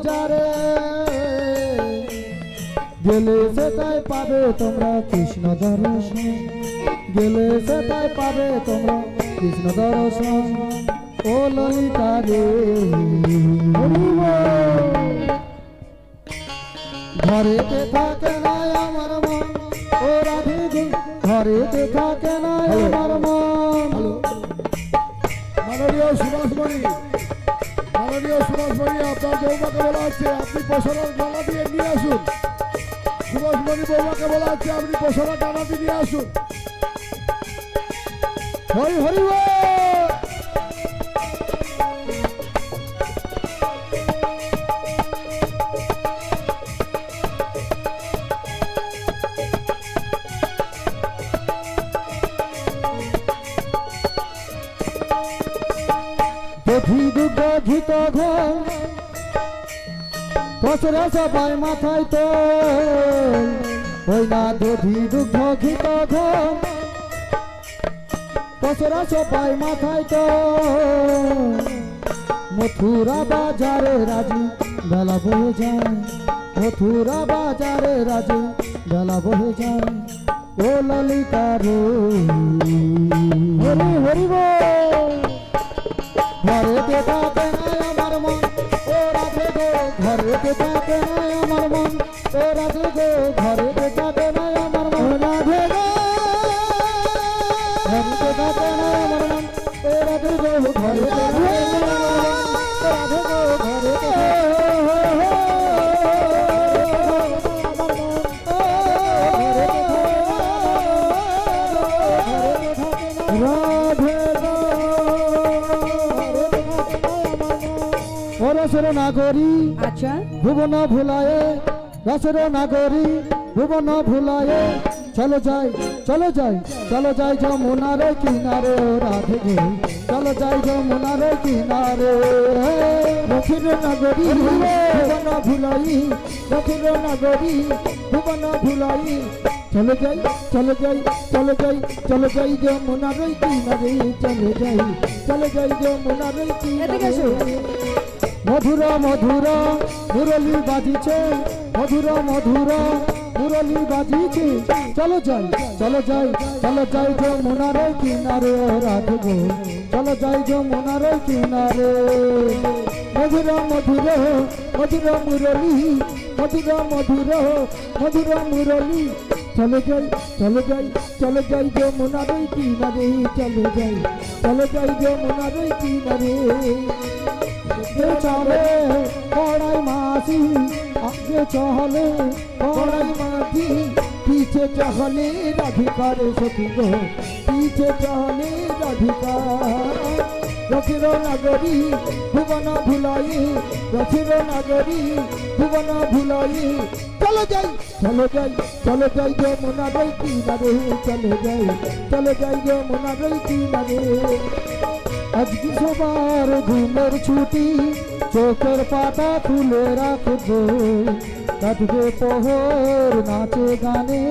বাজারে গেলে সেটাই পাবে তোমরা কৃষ্ণ দর্শন গেলে সেটাই পাবে তোমরা কৃষ্ণ দর্শন ও ললিতা রে ঘরেতে থাকে না আমার মন ও রাধে গো ঘরেতে থাকে না আমার মন মাননীয় সুভাষমণি আপনার বৌমাকে বলা হচ্ছে আপনি পশলার গলা দিয়ে নিয়ে আসুন সুভাষমণি বৌমাকে বলা হচ্ছে আপনি পশলার ডানা দিয়ে নিয়ে আসুন হরি হরি দধি দুগ্ধ ঘিত ঘর দশরা সবাই মাথায় তো ওই না দধি দুগ্ধ ঘিত ঘর দশরা সবাই মাথায় তো মথুরা বাজারে রাজি বেলা বয়ে যায় মথুরা বাজারে রাজি বেলা বয়ে যায় ও ললিতা রে হরি হরি বল ঘরেতে থাকে না আমার মন ও রাধে গো ঘরেতে থাকে না আমার মন ও রাধে গো ঘরেতে থাকে না আমার মন রাধে গো ঘরেতে থাকে না আমার মন ও রাধে গো ঘরেতে থাকে না রাধে গো ঘরেতে রসের নাগরী আচ্ছা ভুবন ভুলায়ে রসের নাগরী ভুবন ভুলায়ে চলো যাই চলো যাই চলো যাই যমুনার কিনারে ও রাধে গে চলো যাই যমুনার কিনারে রসের নাগরী ভুবন ভুলাই রসের নাগরী ভুবন ভুলাই চলো যাই চলো যাই চলো যাই চলো যাই যমুনার কিনারে চলো যাই যমুনার কিনারে মধুর মধুর মুরলী বাজিছে মধুর মধুর মুরলী বাজিছে চলো যাই চলো যাই চলো যাই যমুনার কিনারে ও রাধে গো চলো যাই যমুনার কিনারে মধুর মধুর মধুর মুরলী মধুর মধুর মধুর মুরলী চলো যাই চলো যাই চলো যাই যমুনার কিনারে চলো যাই যমুনার কিনারে চলে পড়াই মাসি আগে চলে পড়াই মাসি পিছে চলে রাধিকার সখী গো পিছে চলে রাধিকার রথির নগরী ভুবন ভুলাই রথির নগরী ভুবন ভুলাই চলো যাই চলো যাই চলো যাই যমুনার কিনারে চলো যাই যমুনার কিনারে আজকে সবার ঘুমের ছুটি চোখের পাতা তুলে রাখবো কাটবে প্রহর নাচে গানে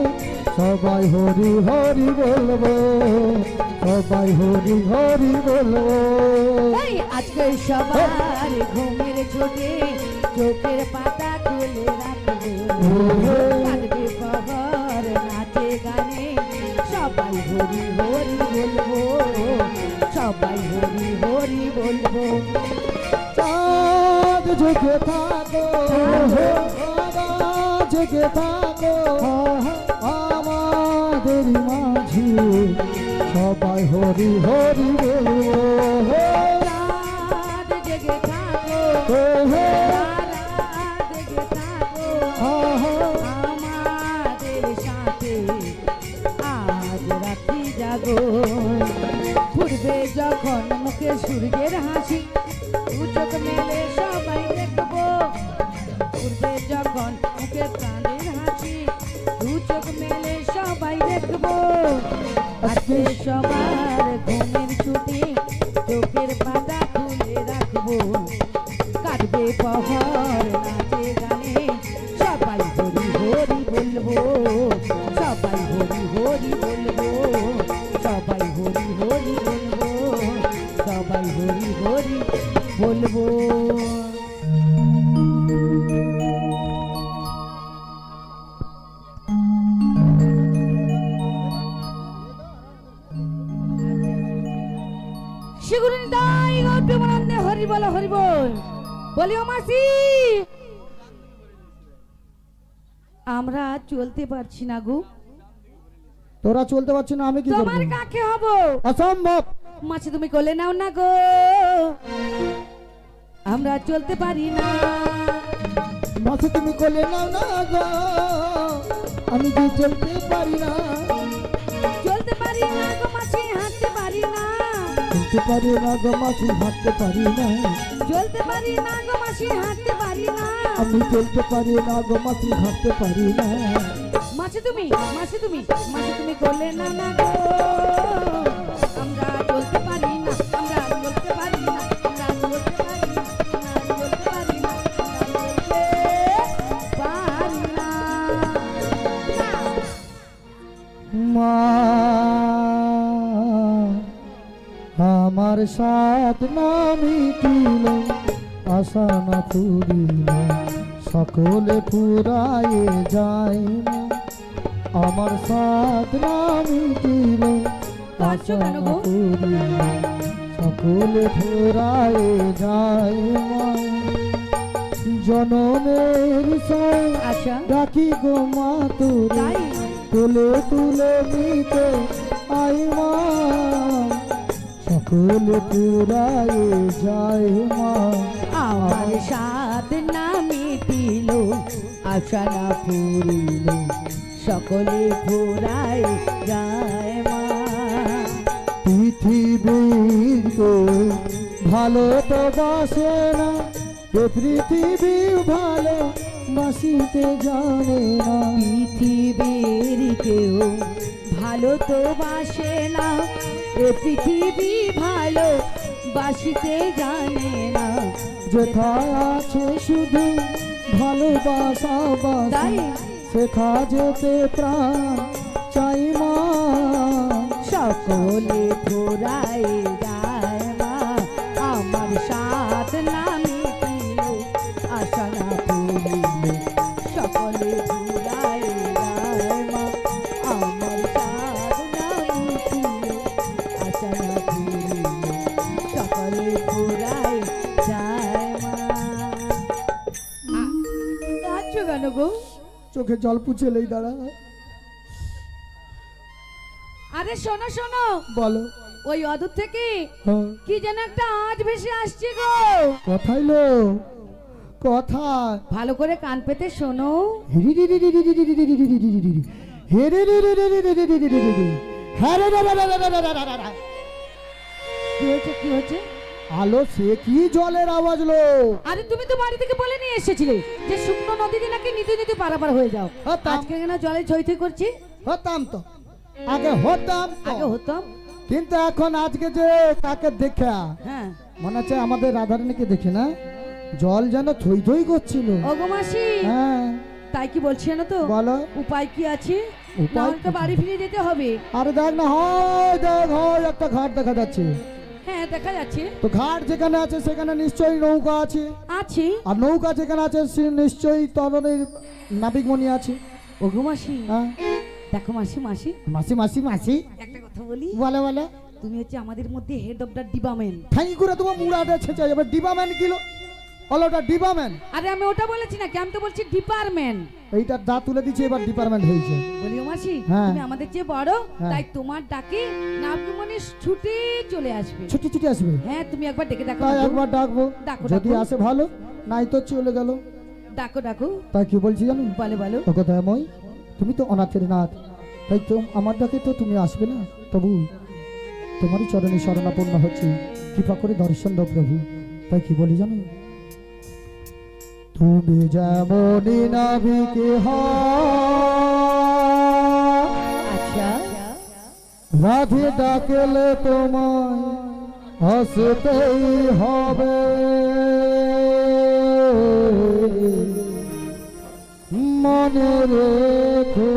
সবাই হরি হরি বলবো সবাই হরি হরি বলবো আজকে সবার ঘুমের ছুটি চোখের পাতা তুলে রাখবো কাটবে প্রহর নাচে গানে সবাই হরি হরি বলবো সবাই হরি হরি বলবো চাঁদ জেগে থাকো জেগে থাকো আমাদের মাঝে সবাই হরি হরি বলবো চাঁদ জেগে থাকো জেগে থাকো আমাদের সাথে আজ রাত্রি জাগো ফুটবে যখন মুখে সূর্যের হাসি দু চোখ মেলে সবাই দেখবো ফুটবে যখন মুখে প্রাণের হাসি দু চোখ মেলে সবাই দেখবো আজকে সবার ঘুমের ছুটি হরি বল হরি বল। বলিও মাসি আমরা চলতে পারছি না গো। তোরা চলতে পারছিস না, আমি কি করব? তোমার কাকে হব? অসম্ভব। মাসি তুমি কোলে নাও না গো, আমরা চলতে পারি না। মাসি তুমি কোলে নাও না গো, আমি কি চলতে পারি না। চলতে পারি না গো মাসি, হাঁটতে পারি না। চলতে পারি না গো মাসি, হাঁটতে পারি না। চলতে পারি না গো মাসি, হাঁটতে পারি না। আমি চলতে পারি না গো মাসি, হাঁটতে পারি না। মাসি তুমি কোলে নাও না গো, আমরা চলতে পারি না, আমরা চলতে পারি না, আমরা চলতে পারি না, আমরা চলতে পারি না, আমরা চলতে পারি না। মা আমার সাথ না মিটিল, আশা না পুরিল, সকলে পুরায়ে যায় না। আমার সাথ না মিটিল, আশা না পুরিল, সকলে পুরায়ে যায় মা। জনমের সঙ্গ আচ্ছা ডাকি গো মা তোরে, তাই তুলে তুলে নিতে আই মা, সকলে পুরায়ে যায় মা। আমার সাথ না মিটিল, আশা না পুরিল, সকলে পুরাই যায় মা। পৃথিবীর তো ভালো তো বাসে না, এ পৃথিবী ভালো বাসিতে জানে না। পৃথিবীর কেউ ভালো তো বাসে না, এ পৃথিবী ভালো বাসিতে জানে না। যেথায় আছে শুধু ভালোবাসা বাসি, তাই সেথা যেতে প্রাণ চাই মা। সকলে পুরাই যায় মা। আমার সাথ না মিটিল, আশা না পুরিল, সকলে পুরাই যায় মা। আমার সাথ না মিটিল, আশা না পুরিল, সকলে পুরাই যায় মা। কাঁদছো কেন গো? চোখে জল পুছেলেই দাঁড়া। আরে শোনো শোনো, বলো। ওই অদূর থেকে হ্যাঁ, কি যেন একটা আওয়াজ ভেসে আসছে গো। কোথায় লো? কোথায়? ভালো করে কান পেতে শোনো। কি হয়েছে কি হয়েছে? আলো সে কি জলের আওয়াজ লো? আরে তুমি তো বাড়ি থেকে বলে নিয়ে এসেছিলে যে শুকনো নদী দিয়ে নাকি নিতে নিতে পারাপার হয়ে যাও। হতাম। আজকে কেন জলে ছই ছই করছি? হতাম তো, আগে হতাম তো। আগে হতাম। কিন্তু এখন আজকে যে কাকে দেখা হ্যাঁ মনে হচ্ছে আমাদের রাধারানীকে দেখে না, জল যেন থই থই করছিল। ওগো মাসি, হ্যাঁ তাই কি বলছি না তো? বলো। উপায় কি আছে? উপায় নাহলে তো বাড়ি ফিরে যেতে হবে। আরে দেখ না, হয় দেখ, হয় একটা ঘাট দেখা যাচ্ছে। হ্যাঁ দেখা যাচ্ছে। তো ঘাট যেখানে আছে সেখানে নিশ্চয়ই নৌকা আছে, আছে। আর নৌকা যেখানে আছে সে নিশ্চয়ই তরণের নাবিকমণি আছে। ওগো মাসি, হ্যাঁ দেখো মাসি মাসি মাসি মাসি মাসি একটা কথা বলি। বলে বলে তুমি হচ্ছে আমাদের মধ্যে হেড অফ দ্য ডিপার্টমেন্ট। ঠাই করে তোমার মুড়াটা ছেঁচে যাবে। ডিবাম্যান কিলো বলো, ওটা ডিবাম্যান। আরে আমি ওটা বলেছি না, আমি তো বলছি ডিপার্টমেন্ট। এইটা দা তুলে দিচ্ছে, এবার ডিপার্টমেন্ট হয়েছে। বলিও মাসি, হ্যাঁ। তুমি আমাদের চেয়ে বড়, হ্যাঁ। তাই তোমার ডাকে নাবিকমণি ছুটে চলে আসবে। ছুটি ছুটি আসবে। হ্যাঁ তুমি একবার ডেকে দেখো। তাই একবার ডাকবো, ডাকো, যদি ডাকো। আসে ভালো, নাই তো চলে গেল। ডাকো ডাকো। তাই কি বলছি জানো? বলো বলো। ও কথা মই, তুমি তো অনাথের নাথ, তাই তো আমার ডাকে তো তুমি আসবে না। তবু তোমারই চরণে শরণাপন্ন হচ্ছে, কৃপা করে দর্শন দাও প্রভু। তাই কি বলি জানো? তুমি যেমনই নাবিকে আচ্ছা রাধে ডাকলে তোমায় আসতেই হবে। মনে রেখো,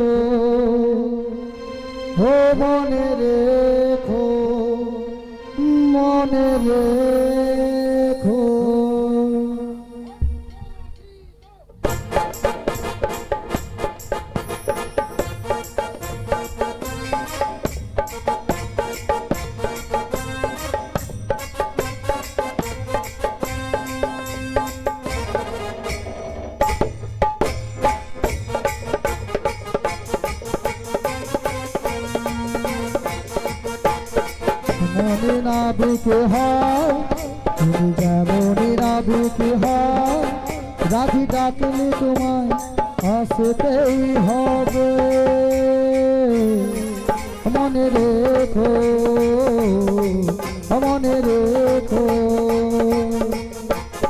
ও মনে রেখো, মনে রেখো। নাবিক হয়, তুমি যেমনই নাবিক হয়, রাধি ডাকলে তোমায় আসতেই হবে। মনে রেখো, মনে রেখো।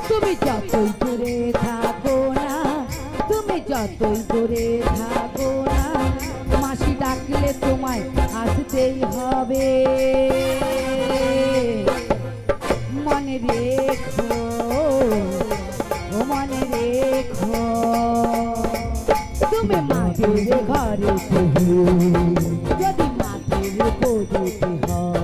তুমি যতই দূরে থাকো না, তুমি যতই দূরে থাকো না, মাসি ডাকলে তোমায় আসতেই হবে। মনে রেখো, ও মনে রেখো। তুমি মাটির ঘরে যদি মাটির গদিতে হয়,